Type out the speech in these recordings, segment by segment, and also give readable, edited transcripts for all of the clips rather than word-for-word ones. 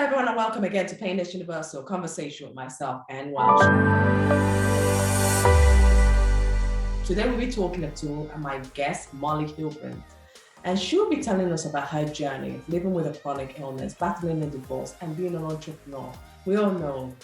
everyone, and welcome again to Painless Universal Conversation with myself, Anne Welsh. Today we'll be talking to my guest, Molly Hillenbrand, and she'll be telling us about her journey of living with a chronic illness, battling a divorce, and being an entrepreneur. We all know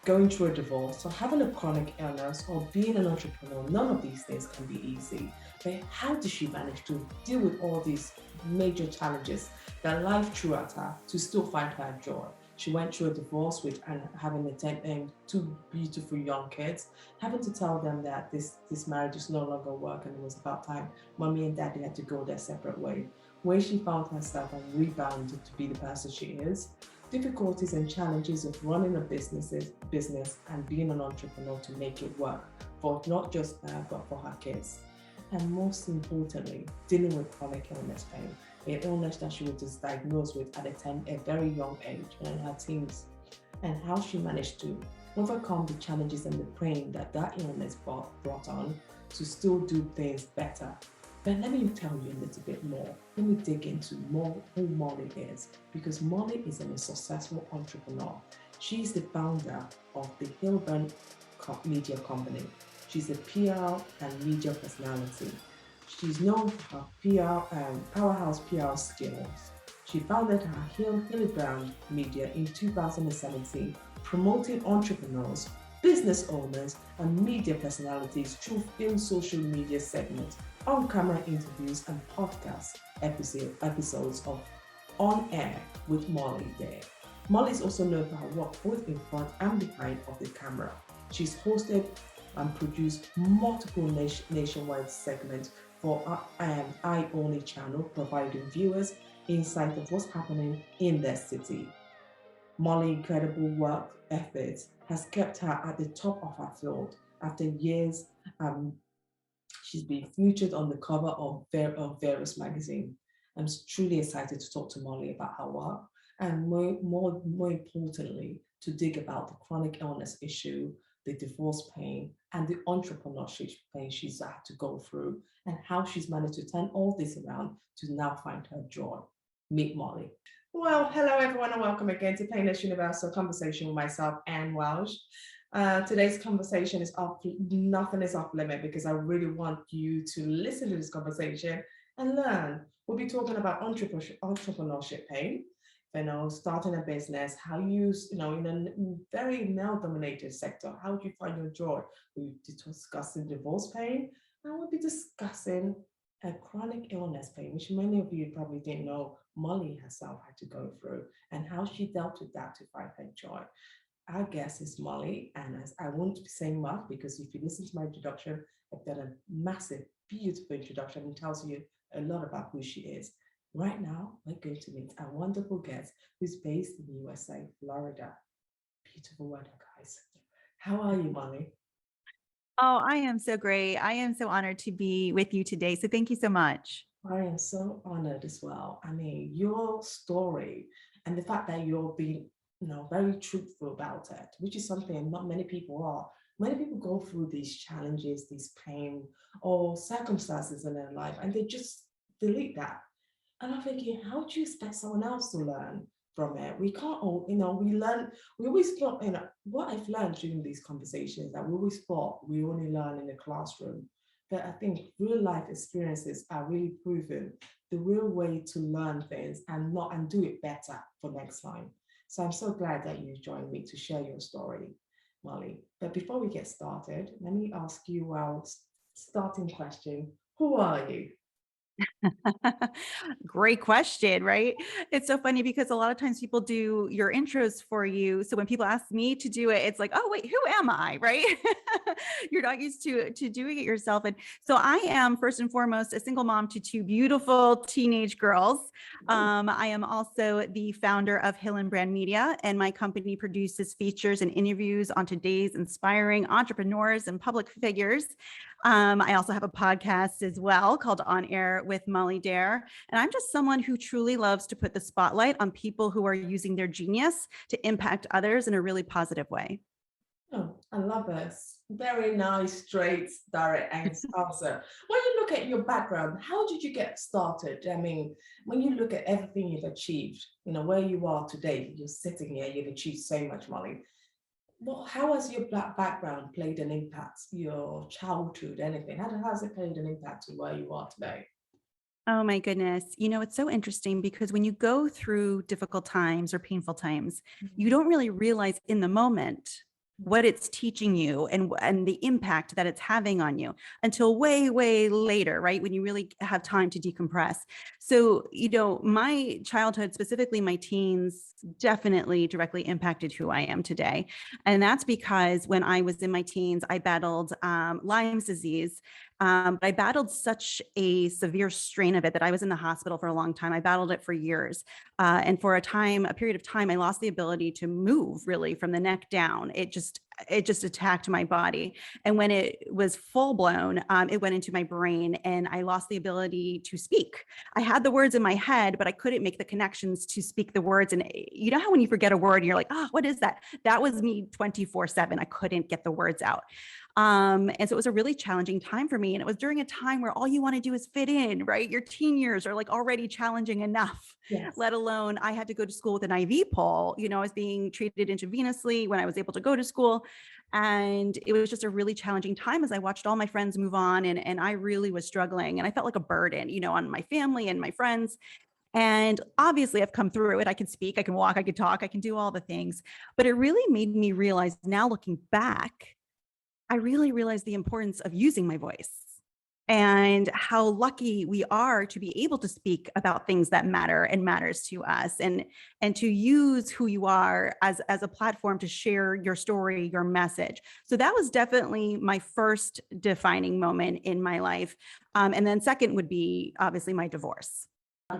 going through a divorce or having a chronic illness or being an entrepreneur, none of these things can be easy. But how did she manage to deal with all these major challenges that life threw at her to still find her joy? She went through a divorce with and having two beautiful young kids, having to tell them that this marriage is no longer working. It was about time mommy and daddy had to go their separate way. Where she found herself and rebounded to be the person she is. Difficulties and challenges of running a business and being an entrepreneur to make it work for not just her, but for her kids. And most importantly, dealing with chronic illness pain, an illness that she was diagnosed with at a very young age in her teens, and how she managed to overcome the challenges and the pain that illness brought on to still do things better. But let me tell you a little bit more. Let me dig into more who Molly is, because Molly is a successful entrepreneur. She's the founder of the Hillenbrand Media Company. She's a PR and media personality. She's known for her PR powerhouse PR skills. She founded her Hillenbrand Media in 2017, promoting entrepreneurs, business owners, and media personalities through film social media segments, on-camera interviews, and podcast episodes of On Air with Molly Dare. Molly is also known for her work both in front and behind of the camera. She's hosted and produced multiple nationwide segments for Eye Only channel, providing viewers insight of what's happening in their city. Molly's incredible work ethic has kept her at the top of her field. After years, she's been featured on the cover of various magazines. I'm truly excited to talk to Molly about her work and more importantly, to dig about the chronic illness issue, the divorce pain, and the entrepreneurship pain she's had to go through, and how she's managed to turn all this around to now find her joy. Meet Molly. Well, hello everyone, and welcome again to Painless Universal Conversation with myself, Anne Welsh. Today's conversation is nothing is off limit, because I really want you to listen to this conversation and learn. We'll be talking about entrepreneurship pain, starting a business, how you, in a very male-dominated sector, how do you find your joy? We'll be discussing divorce pain, and we'll be discussing a chronic illness pain, which many of you probably didn't know Molly herself had to go through, and how she dealt with that to find her joy. Our guest is Molly, and I won't be saying much, because if you listen to my introduction, I've done a massive, beautiful introduction and tells you a lot about who she is. Right now, we're going to meet a wonderful guest who's based in the USA, Florida. Beautiful weather, guys. How are you, Molly? Oh, I am so great. I am so honored to be with you today. So thank you so much. I am so honored as well. I mean, your story and the fact that you're being, very truthful about it, which is something not many people are. Many people go through these challenges, these pain or circumstances in their life, and they just delete that. And I'm thinking, how do you expect someone else to learn from it? We can't all, we always thought, what I've learned during these conversations, that we always thought we only learn in the classroom. But I think real life experiences are really proven the real way to learn things and do it better for next time. So I'm so glad that you joined me to share your story, Molly. But before we get started, let me ask you our starting question. Who are you? Great question, right? It's so funny because a lot of times people do your intros for you. So when people ask me to do it, it's like, oh, wait, who am I? Right? You're not used to doing it yourself. And so I am first and foremost a single mom to two beautiful teenage girls. I am also the founder of Hillenbrand Media, and my company produces features and interviews on today's inspiring entrepreneurs and public figures. I also have a podcast as well called On Air with Molly Dare. And I'm just someone who truly loves to put the spotlight on people who are using their genius to impact others in a really positive way. Oh, I love this. Very nice, straight, direct answer. When you look look at your background, how did you get started? I mean, when you look at everything you've achieved, you know, where you are today, you're sitting here, you've achieved so much, Molly. Well, how has your black background played an impact, your childhood, anything? How has it played an impact on where you are today? Oh my goodness. You know, it's so interesting because when you go through difficult times or painful times, you don't really realize in the moment what it's teaching you and the impact that it's having on you until way later, right? When you really have time to decompress. So, you know, my childhood, specifically my teens, definitely directly impacted who I am today. And that's because when I was in my teens, I battled Lyme's disease. But I battled such a severe strain of it that I was in the hospital for a long time. I battled it for years. And for a period of time, I lost the ability to move really from the neck down. It just attacked my body. And when it was full blown, it went into my brain and I lost the ability to speak. I had the words in my head, but I couldn't make the connections to speak the words. And you know how when you forget a word and you're like, oh, what is that? That was me 24/7. I couldn't get the words out. And so it was a really challenging time for me. And it was during a time where all you want to do is fit in, right? Your teen years are like already challenging enough, Yes. let alone I had to go to school with an IV pole. You know, I was being treated intravenously when I was able to go to school. And it was just a really challenging time as I watched all my friends move on and I really was struggling. And I felt like a burden, you know, on my family and my friends. And obviously, I've come through it. I can speak, I can walk, I can talk, I can do all the things. But it really made me realize now looking back, I really realized the importance of using my voice and how lucky we are to be able to speak about things that matter and matters to us and to use who you are as a platform to share your story, your message. So that was definitely my first defining moment in my life. And then second would be obviously my divorce.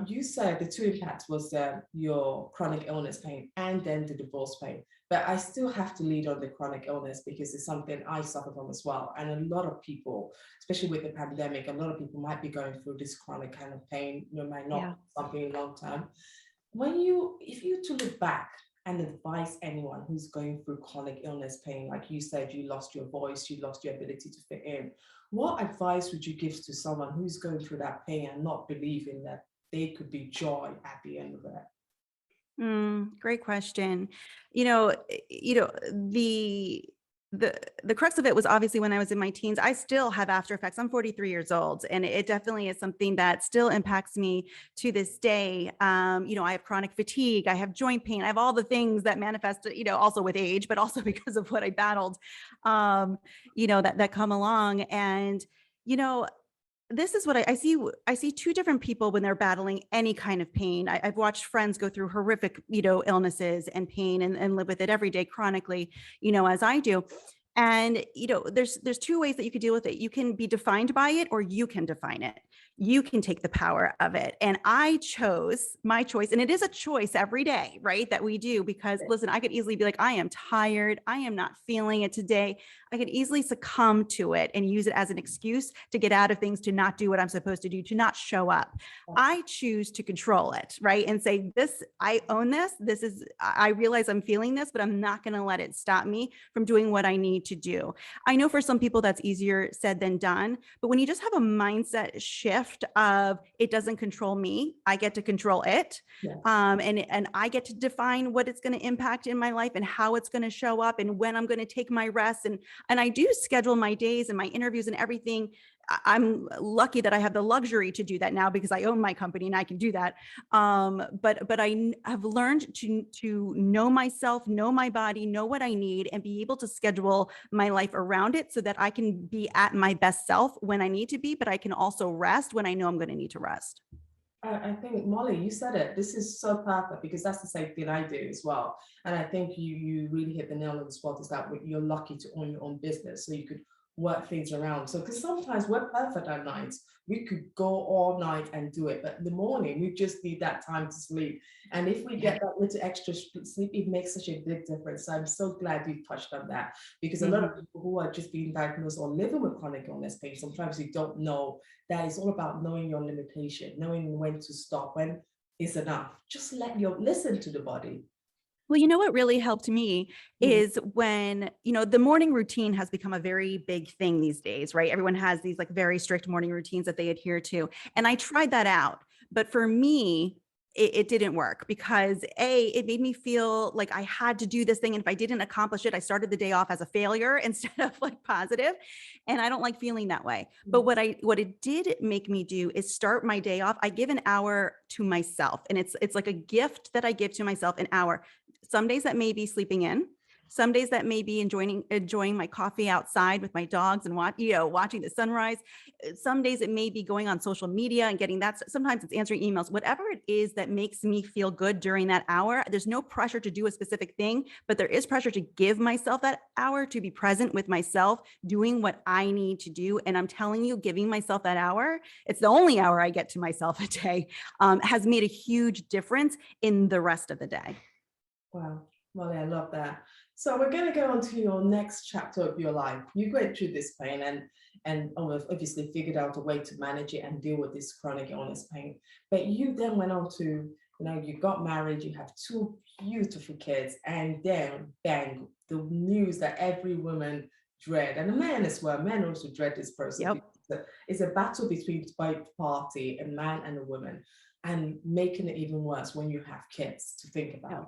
You said the two impacts was your chronic illness pain and then the divorce pain. But I still have to lead on the chronic illness because it's something I suffer from as well. And a lot of people, especially with the pandemic, a lot of people might be going through this chronic kind of pain, you know, might not Yeah. be something long term. If you to look back and advise anyone who's going through chronic illness pain, like you said, you lost your voice, you lost your ability to fit in, what advice would you give to someone who's going through that pain and not believing that they could be joy at the end of it? Great question. You know, the the crux of it was obviously when I was in my teens. I still have after effects. I'm 43 years old, and it definitely is something that still impacts me to this day. You know, I have chronic fatigue, I have joint pain, I have all the things that manifest, you know, also with age, but also because of what I battled, you know, that come along. And, you know, this is what I see. I see two different people when they're battling any kind of pain. I've watched friends go through horrific, you know, illnesses and pain and live with it every day chronically, you know, as I do. And, you know, there's two ways that you could deal with it. You can be defined by it or you can define it. You can take the power of it. And I chose my choice. And it is a choice every day, right? That we do, because listen, I could easily be like, I am tired. I am not feeling it today. I could easily succumb to it and use it as an excuse to get out of things, to not do what I'm supposed to do, to not show up. I choose to control it, right? And say, this, I own this. This is, I realize I'm feeling this, but I'm not going to let it stop me from doing what I need to do. I know for some people that's easier said than done, but when you just have a mindset shift of it doesn't control me, I get to control it. Yeah. And I get to define what it's going to impact in my life and how it's going to show up and when I'm going to take my rest. And I do schedule my days and my interviews and everything. I'm lucky that I have the luxury to do that now because I own my company and I can do that. But I have learned to know myself, know my body, know what I need, and be able to schedule my life around it so that I can be at my best self when I need to be, but I can also rest when I know I'm going to need to rest. I think, Molly, you said it. This is so perfect because that's the same thing I do as well. And I think you really hit the nail on the spot, is that you're lucky to own your own business so you could work things around. So, because sometimes we're perfect at nights, we could go all night and do it, but in the morning, we just need that time to sleep. And if we get that little extra sleep, it makes such a big difference. So I'm so glad you touched on that, because a lot of people who are just being diagnosed or living with chronic illness pain, sometimes you don't know that it's all about knowing your limitation, knowing when to stop, when is enough. Just listen to the body. Well, you know what really helped me is when, the morning routine has become a very big thing these days, right? Everyone has these like very strict morning routines that they adhere to. And I tried that out. But for me, it didn't work because it made me feel like I had to do this thing. And if I didn't accomplish it, I started the day off as a failure instead of like positive. And I don't like feeling that way. But what it did make me do is start my day off. I give an hour to myself, and it's like a gift that I give to myself, an hour. Some days that may be sleeping in. Some days that may be enjoying my coffee outside with my dogs and watching the sunrise. Some days it may be going on social media and getting that. Sometimes it's answering emails, whatever it is that makes me feel good during that hour. There's no pressure to do a specific thing, but there is pressure to give myself that hour to be present with myself, doing what I need to do. And I'm telling you, giving myself that hour, it's the only hour I get to myself a day, has made a huge difference in the rest of the day. Wow, Molly, I love that. So we're going to go on to your next chapter of your life. You went through this pain and obviously figured out a way to manage it and deal with this chronic illness pain. But you then went on to, you got married, you have two beautiful kids, and then bang, the news that every woman dread, and the men as well. Men also dread this process. Yep. It's a battle between both party, a man and a woman, and making it even worse when you have kids to think about. Yep.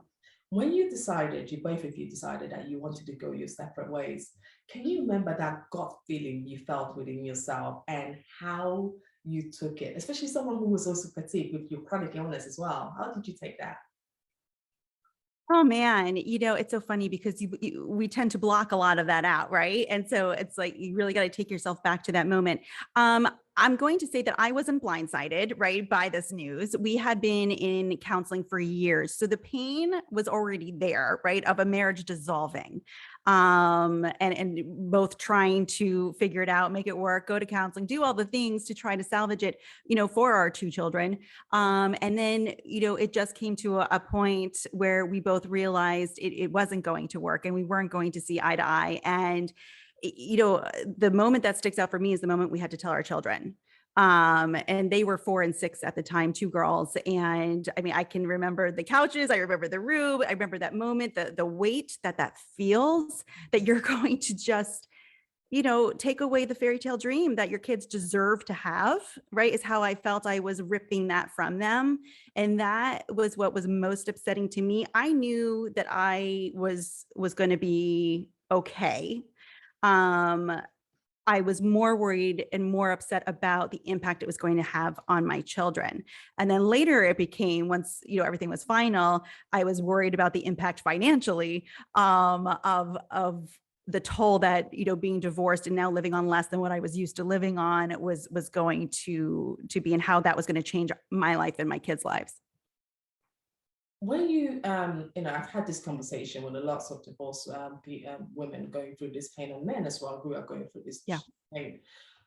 When you decided, both of you decided that you wanted to go your separate ways, can you remember that gut feeling you felt within yourself and how you took it? Especially someone who was also fatigued with your chronic illness as well. How did you take that? Oh man, it's so funny because we tend to block a lot of that out, right? And so it's like you really got to take yourself back to that moment. I'm going to say that I wasn't blindsided, right, by this news. We had been in counseling for years, so the pain was already there, right, of a marriage dissolving, and both trying to figure it out, make it work, go to counseling, do all the things to try to salvage it, for our two children. And then, it just came to a point where we both realized it wasn't going to work and we weren't going to see eye to eye. And the moment that sticks out for me is the moment we had to tell our children. And they were 4 and 6 at the time, 2 girls. And I mean, I can remember the couches. I remember the room. I remember that moment, the weight that feels, that you're going to just, take away the fairy tale dream that your kids deserve to have, right? Is how I felt. I was ripping that from them. And that was what was most upsetting to me. I knew that I was going to be okay. I was more worried and more upset about the impact it was going to have on my children. And then later it became, once, everything was final, I was worried about the impact financially, of the toll that, being divorced and now living on less than what I was used to living on was going to be, and how that was going to change my life and my kids' lives. When you, I've had this conversation with lots of divorced women going through this pain, and men as well who are going through this pain.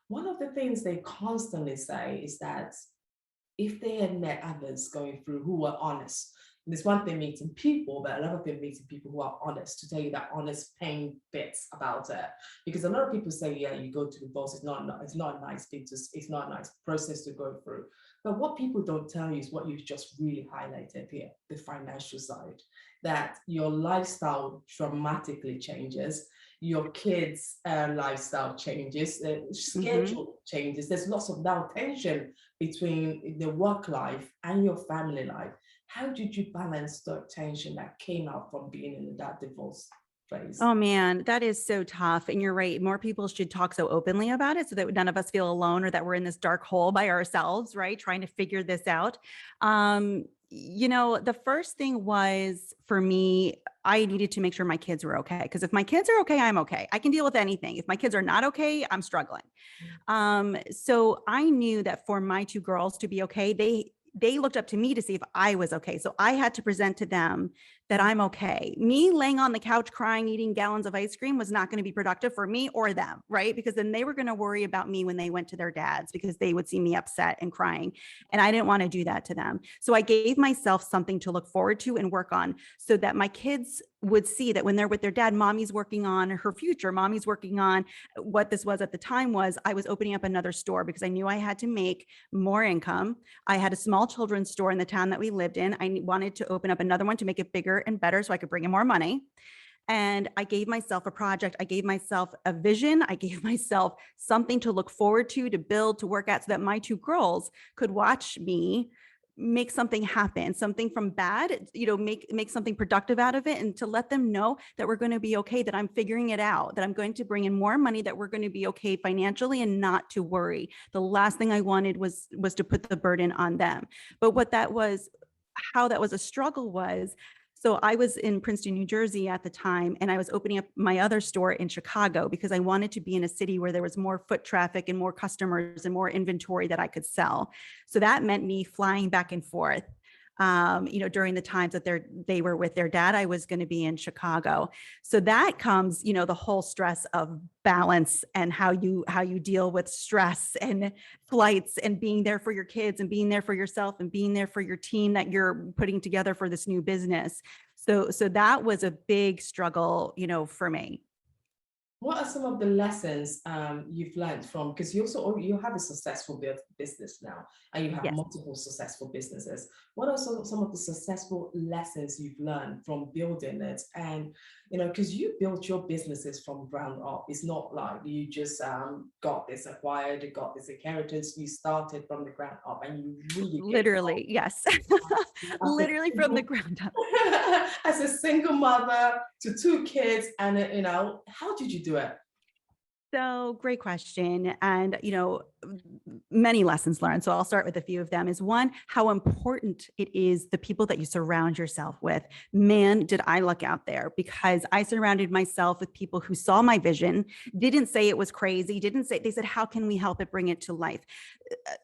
One of the things they constantly say is that if they had met others going through who were honest, and there's one thing meeting people, but a lot of them meeting people who are honest, to tell you that honest pain bits about it. Because a lot of people say, yeah, you go to divorce, it's not a nice thing it's not a nice process to go through. But what people don't tell you is what you've just really highlighted here, the financial side, that your lifestyle dramatically changes, your kids' lifestyle changes, schedule changes. There's lots of now tension between the work life and your family life. How did you balance the tension that came out from being in that divorce phase? Oh man, that is so tough. And you're right. More people should talk so openly about it so that none of us feel alone or that we're in this dark hole by ourselves, right? Trying to figure this out. The first thing was, for me, I needed to make sure my kids were okay. Because if my kids are okay, I'm okay. I can deal with anything. If my kids are not okay, I'm struggling. So I knew that for my 2 girls to be okay, they looked up to me to see if I was okay. So I had to present to them that I'm okay. Me laying on the couch crying, eating gallons of ice cream was not going to be productive for me or them, right? Because then they were going to worry about me when they went to their dads because they would see me upset and crying. And I didn't want to do that to them. So I gave myself something to look forward to and work on so that my kids would see that when they're with their dad, mommy's working on her future. Mommy's working on what this was at the time was I was opening up another store because I knew I had to make more income. I had a small small children's store in the town that we lived in. I wanted to open up another one to make it bigger and better so I could bring in more money. And I gave myself a project. I gave myself a vision. I gave myself something to look forward to build, to work at, so that my two girls could watch me make something happen, something from bad, make something productive out of it, and to let them know that we're going to be okay, that I'm figuring it out, that I'm going to bring in more money, that we're going to be okay financially and not to worry. The last thing I wanted was to put the burden on them. But how that was a struggle was, so I was in Princeton, New Jersey at the time, and I was opening up my other store in Chicago because I wanted to be in a city where there was more foot traffic and more customers and more inventory that I could sell. So that meant me flying back and forth. During the times that they were with their dad, I was going to be in Chicago. So that comes, the whole stress of balance and how you deal with stress and flights and being there for your kids and being there for yourself and being there for your team that you're putting together for this new business. So that was a big struggle, for me. What are some of the lessons you've learned from, because you have a successful business now, and you have Yes. multiple successful businesses. What are some of the successful lessons you've learned from building it? And because you built your businesses from ground up. It's not like you just got this acquired, got this inheritance. You started from the ground up, and you really Literally, yes. Literally from the ground up. as a single mother to two kids, and how did you do it? So great question. And, many lessons learned. So I'll start with a few of them. Is one, how important it is the people that you surround yourself with. Man, did I luck out there, because I surrounded myself with people who saw my vision, didn't say it was crazy, they said, how can we help it bring it to life?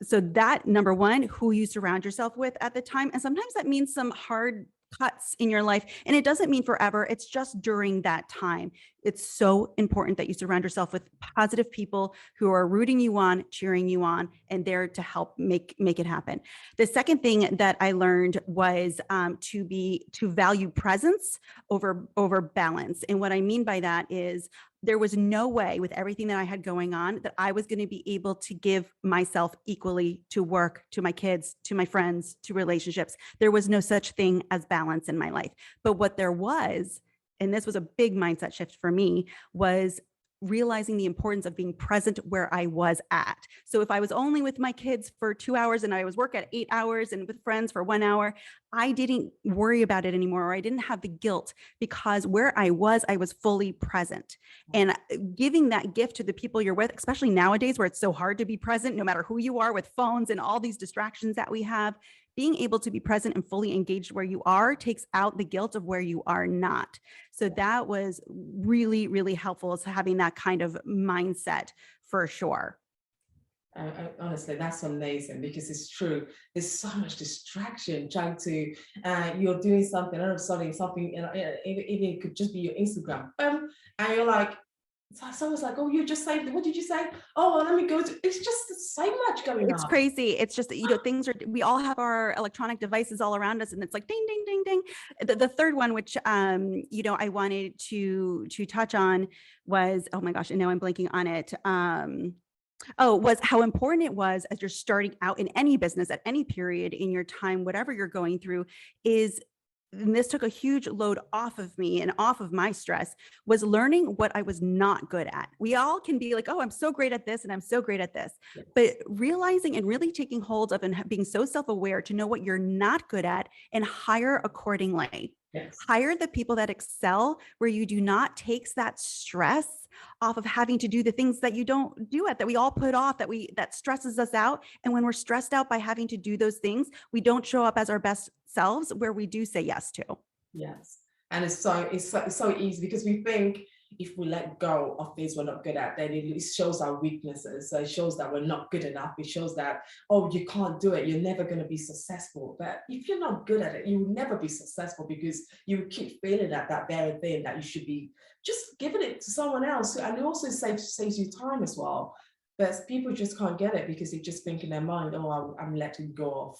So that, number one, who you surround yourself with at the time. And sometimes that means some hard cuts in your life. And it doesn't mean forever. It's just during that time. It's so important that you surround yourself with positive people who are rooting you on, cheering you on, and there to help make it happen. The second thing that I learned was to value presence over balance. And what I mean by that is, there was no way, with everything that I had going on, that I was going to be able to give myself equally to work, to my kids, to my friends, to relationships. There was no such thing as balance in my life. But what there was, and this was a big mindset shift for me, was realizing the importance of being present where I was at. So if I was only with my kids for 2 hours and I was work at 8 hours and with friends for 1 hour, I didn't worry about it anymore, or I didn't have the guilt, because where I was fully present. And giving that gift to the people you're with, especially nowadays where it's so hard to be present, no matter who you are, with phones and all these distractions that we have, being able to be present and fully engaged where you are takes out the guilt of where you are not. So that was really, really helpful, is having that kind of mindset for sure. Honestly, that's amazing, because it's true. There's so much distraction trying to, you're doing something, and suddenly something, even it could just be your Instagram, and you're like, someone's like, oh, you just saved it. What did you say? Oh, well, let me go to, it's just so much going on. It's crazy. It's just, things are, we all have our electronic devices all around us, and it's like, ding, ding, ding, ding. The third one, which, I wanted to touch on was, oh my gosh, and now I'm blanking on it. Was how important it was, as you're starting out in any business at any period in your time, whatever you're going through, and this took a huge load off of me and off of my stress, was learning what I was not good at. We all can be like, oh, I'm so great at this and I'm so great at this. Yes. But realizing and really taking hold of and being so self-aware to know what you're not good at and hire accordingly. Yes. Hire the people that excel, where you do not takes that stress off of having to do the things that you don't do that we all put off, that stresses us out. And when we're stressed out by having to do those things, we don't show up as our best selves, where we do say yes to. Yes. And it's so easy, because we think if we let go of things we're not good at, then it shows our weaknesses. So it shows that we're not good enough. It shows that, oh, you can't do it, you're never going to be successful. But if you're not good at it, you will never be successful, because you keep feeling that very thing that you should be just giving it to someone else. And it also saves you time as well. But people just can't get it, because they just think in their mind, oh, I'm letting go of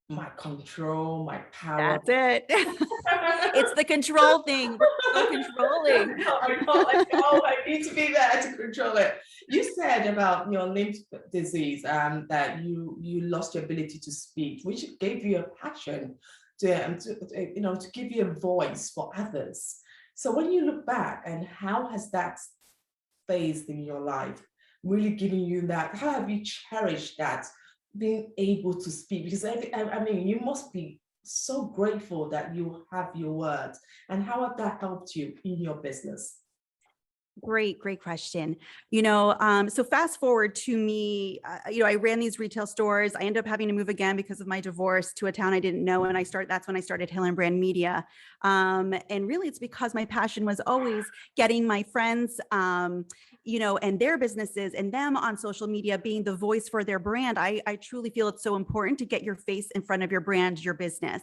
my control, my power. That's it. It's the control thing. We're so controlling. I need to be there to control it. You said about your lymph disease, that you lost your ability to speak, which gave you a passion to give you a voice for others. So when you look back, and how has that phase in your life really giving you that? How have you cherished that, being able to speak? Because I mean, you must be so grateful that you have your words. And how have that helped you in your business? Great question. So fast forward to me, I ran these retail stores. I ended up having to move again because of my divorce to a town I didn't know. And that's when I started Hillenbrand Media. And really it's because my passion was always getting my friends, and their businesses and them on social media, being the voice for their brand. I truly feel it's so important to get your face in front of your brand, your business.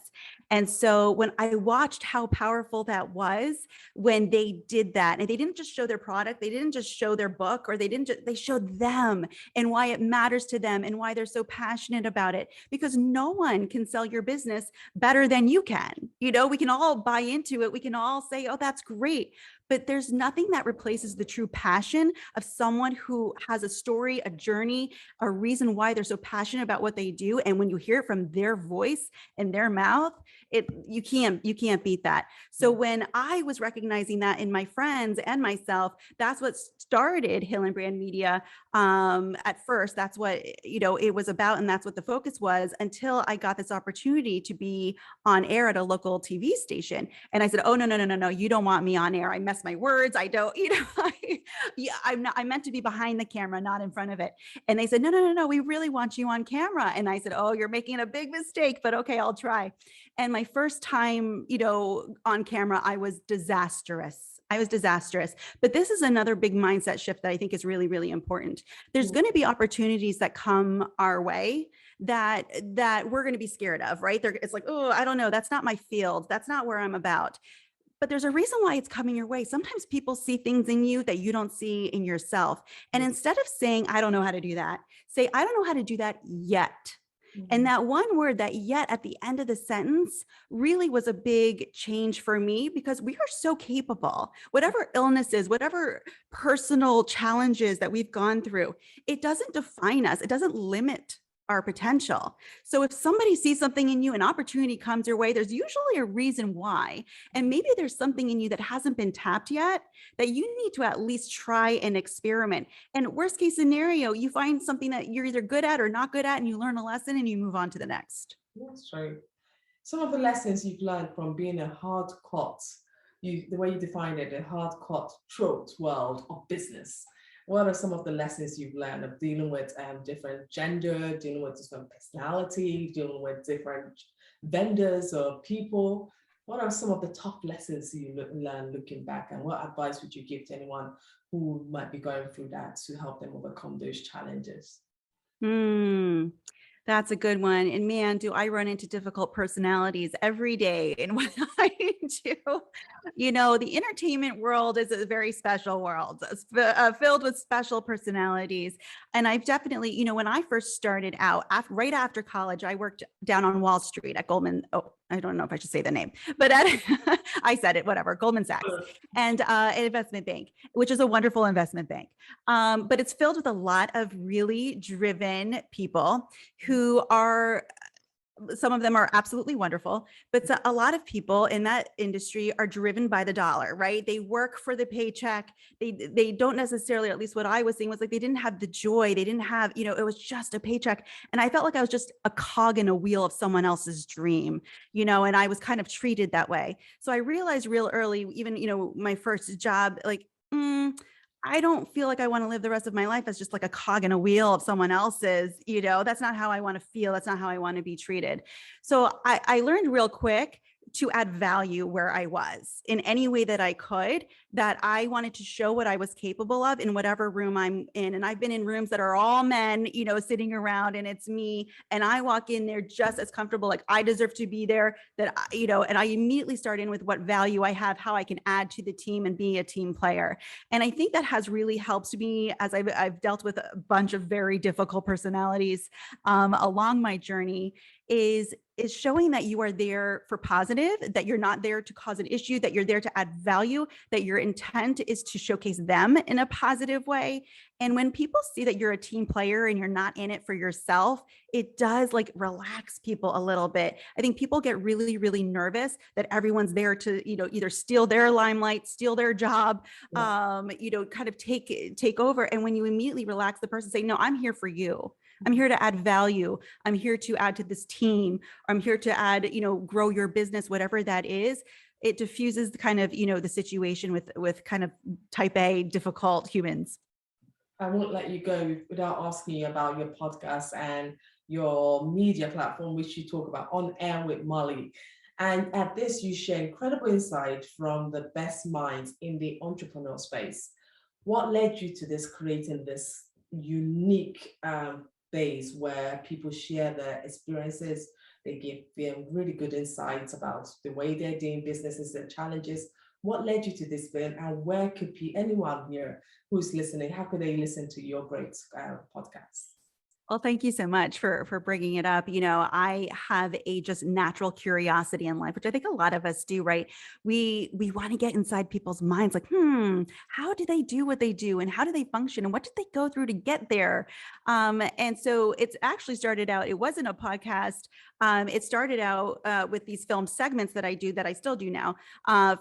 And so when I watched how powerful that was, when they did that, and they didn't just show their product, they didn't just show their book, or they showed them and why it matters to them and why they're so passionate about it, because no one can sell your business better than you can. We can all buy into it. We can all say, oh, that's great. But there's nothing that replaces the true passion of someone who has a story, a journey, a reason why they're so passionate about what they do. And when you hear it from their voice and their mouth, you can't beat that. So when I was recognizing that in my friends and myself, that's what started Hillenbrand Media. At first, that's what it was about, and that's what the focus was, until I got this opportunity to be on air at a local TV station. And I said, oh, no, you don't want me on air. I mess my words. I don't, I'm meant to be behind the camera, not in front of it. And they said, no, we really want you on camera. And I said, oh, you're making a big mistake, but okay, I'll try. And my first time, on camera, I was disastrous. But this is another big mindset shift that I think is really, really important. There's going to be opportunities that come our way that we're going to be scared of, right? It's like, oh, I don't know. That's not my field. That's not where I'm about. But there's a reason why it's coming your way. Sometimes people see things in you that you don't see in yourself. And instead of saying, I don't know how to do that, say, I don't know how to do that yet. And that one word, that yet, at the end of the sentence really was a big change for me, because we are so capable. Whatever illnesses, whatever personal challenges that we've gone through, it doesn't define us. It doesn't limit our potential. So if somebody sees something in you, an opportunity comes your way, there's usually a reason why. And maybe there's something in you that hasn't been tapped yet that you need to at least try and experiment. And worst case scenario, you find something that you're either good at or not good at, and you learn a lesson and you move on to the next. That's true. Some of the lessons you've learned from being a the way you define it, a hard throat world of business. What are some of the lessons you've learned of dealing with different gender, dealing with different personality, dealing with different vendors or people? What are some of the top lessons you learned looking back, and what advice would you give to anyone who might be going through that to help them overcome those challenges? That's a good one. And man, do I run into difficult personalities every day in what I do. The entertainment world is a very special world, filled with special personalities. And I've definitely, when I first started out, right after college, I worked down on Wall Street at Goldman. Oh, I don't know if I should say the name, but I said it, whatever, Goldman Sachs, and an investment bank, which is a wonderful investment bank. But it's filled with a lot of really driven people who are, some of them are absolutely wonderful, but a lot of people in that industry are driven by the dollar, right? They work for the paycheck. They don't necessarily, at least what I was seeing was like, they didn't have the joy. They didn't have, it was just a paycheck. And I felt like I was just a cog in a wheel of someone else's dream, and I was kind of treated that way. So I realized real early, even, my first job, like, I don't feel like I want to live the rest of my life as just like a cog in a wheel of someone else's, that's not how I want to feel. That's not how I want to be treated. So I learned real quick to add value where I was in any way that I could, that I wanted to show what I was capable of in whatever room I'm in. And I've been in rooms that are all men, sitting around, and it's me. And I walk in there just as comfortable, like I deserve to be there, and I immediately start in with what value I have, how I can add to the team and be a team player. And I think that has really helped me as I've dealt with a bunch of very difficult personalities along my journey, is is showing that you are there for positive, that you're not there to cause an issue, that you're there to add value, that your intent is to showcase them in a positive way. And when people see that you're a team player and you're not in it for yourself, it does like relax people a little bit. I think people get really, really nervous that everyone's there to, either steal their limelight, steal their job, kind of take over. And when you immediately relax the person, say, no, I'm here for you. I'm here to add value. I'm here to add to this team. I'm here to add, grow your business, whatever that is. It diffuses the kind of, the situation with kind of type A difficult humans. I won't let you go without asking you about your podcast and your media platform, which you talk about On Air with Molly. And at this, you share incredible insight from the best minds in the entrepreneur space. What led you to this, creating this unique base where people share their experiences? They give them really good insights about the way they're doing businesses and challenges. What led you to this, Ben? And where could anyone here who's listening, how could they listen to your great podcast? Well, thank you so much for bringing it up. I have a just natural curiosity in life, which I think a lot of us do, right? We want to get inside people's minds, like, how do they do what they do, and how do they function, and what did they go through to get there? And so it's actually started out. It wasn't a podcast. It started out with these film segments that I do, that I still do now,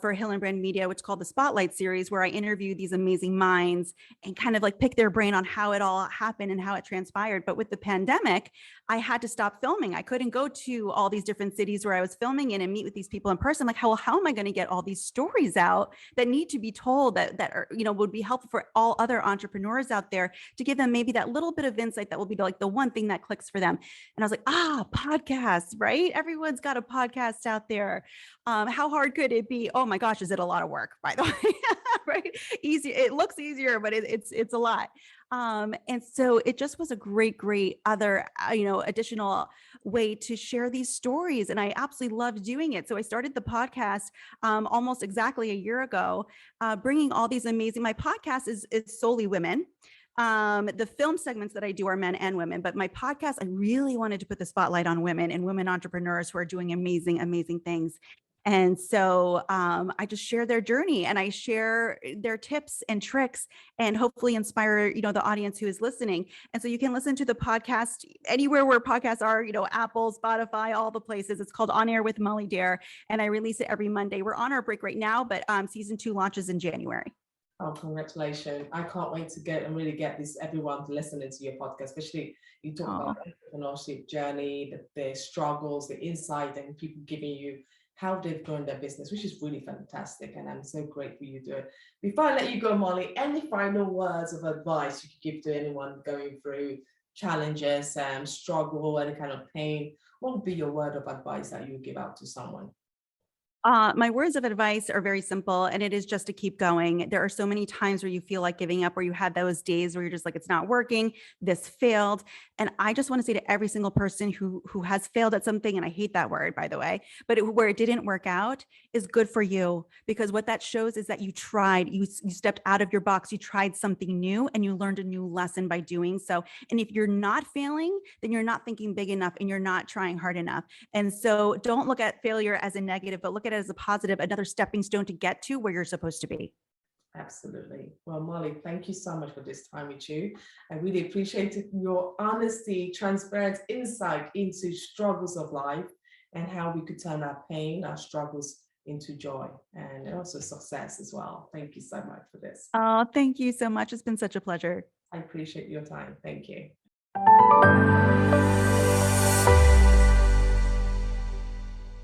for Hillenbrand Media, which is called the Spotlight series, where I interview these amazing minds and kind of like pick their brain on how it all happened and how it transpired. But with the pandemic, I had to stop filming. I couldn't go to all these different cities where I was filming in and meet with these people in person. Like, how am I going to get all these stories out that need to be told, that are, would be helpful for all other entrepreneurs out there, to give them maybe that little bit of insight that will be like the one thing that clicks for them. And I was like, podcasts, right? Everyone's got a podcast out there. How hard could it be? Oh my gosh, is it a lot of work, by the way? Right? Easy. It looks easier, but it's a lot. And so it just was a great other, additional way to share these stories. And I absolutely loved doing it. So I started the podcast almost exactly a year ago, bringing all these my podcast is solely women. The film segments that I do are men and women, but my podcast, I really wanted to put the spotlight on women and women entrepreneurs who are doing amazing things. And so I just share their journey, and I share their tips and tricks, and hopefully inspire, the audience who is listening. And so you can listen to the podcast anywhere where podcasts are, Apple, Spotify, all the places. It's called On Air with Molly Dare, and I release it every Monday. We're on our break right now, but season 2 launches in January. Oh, congratulations. I can't wait to really get everyone listening to your podcast, especially you talk about the entrepreneurship journey, the struggles, the insight, and people giving you how they've grown their business, which is really fantastic. And I'm so grateful you do it. Before I let you go, Molly, any final words of advice you could give to anyone going through challenges, struggle, any kind of pain? What would be your word of advice that you would give out to someone? My words of advice are very simple, and it is just to keep going. There are so many times where you feel like giving up, where you had those days where you're just like, it's not working, this failed. And I just want to say to every single person who has failed at something, and I hate that word, by the way, but where it didn't work out, is good for you, because what that shows is that you tried, you stepped out of your box, you tried something new, and you learned a new lesson by doing so. And if you're not failing, then you're not thinking big enough, and you're not trying hard enough. And so don't look at failure as a negative, but look at it as a positive, another stepping stone to get to where you're supposed to be. Absolutely. Well, Molly, thank you so much for this time with you. I really appreciated your honesty, transparent insight into struggles of life, and how we could turn our pain, our struggles, into joy, and also success as well. Thank you so much for this. Oh, thank you so much. It's been such a pleasure. I appreciate your time. Thank you.